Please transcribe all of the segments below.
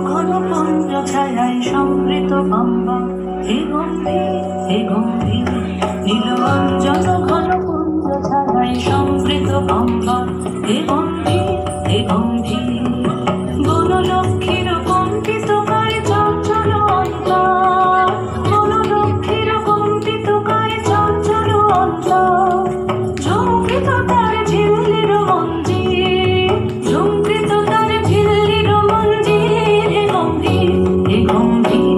ঘন পঞ্চ ছায়ায় সমৃত পাম্বা হে গম্ভীর হে গম্ভীর নীলঞ্জন ঘন পঞ্চ ছায়ায় সমৃত পাম্বা হে গম্ভীর হে গম্ভীর বনলক্ষ্মীর কম্পিত কায় চঞ্চল অন্তর বনলক্ষ্মীর কম্পিত কায় চঞ্চল অন্তর ঝঙ্কৃত তার ঝিল্লির মঞ্জির ঝঙ্কৃত তার ঝিল্লির মঞ্জির হে গম্ভীর হে গম্ভীর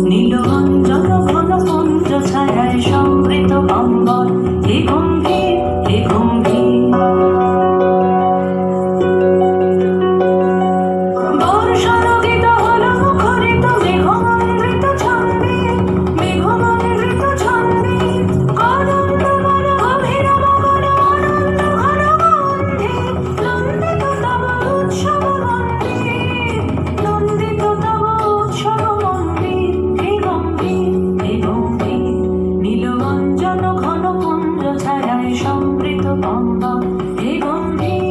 নীলঞ্জন ঘন পঞ্চ ছায়ায় সমৃত পাম্বর হে গম্ভীর হে গম্ভীর বর্ষণগীত হল মুখরিত মেঘমন্দ্রিত ছন্দে মেঘমন্দ্রিত ছন্দে কদম্ব বন গভীর মগন আনন্দ ঘন গন্ধে নন্দিত তব উৎসব মন্দির নন্দিত তব উৎসব মন্দির হে গম্ভীর হে গম্ভীর নীলঞ্জন ঘন পুঞ্জ ছায়ায় সমৃত পাম্বা হে গম্ভীর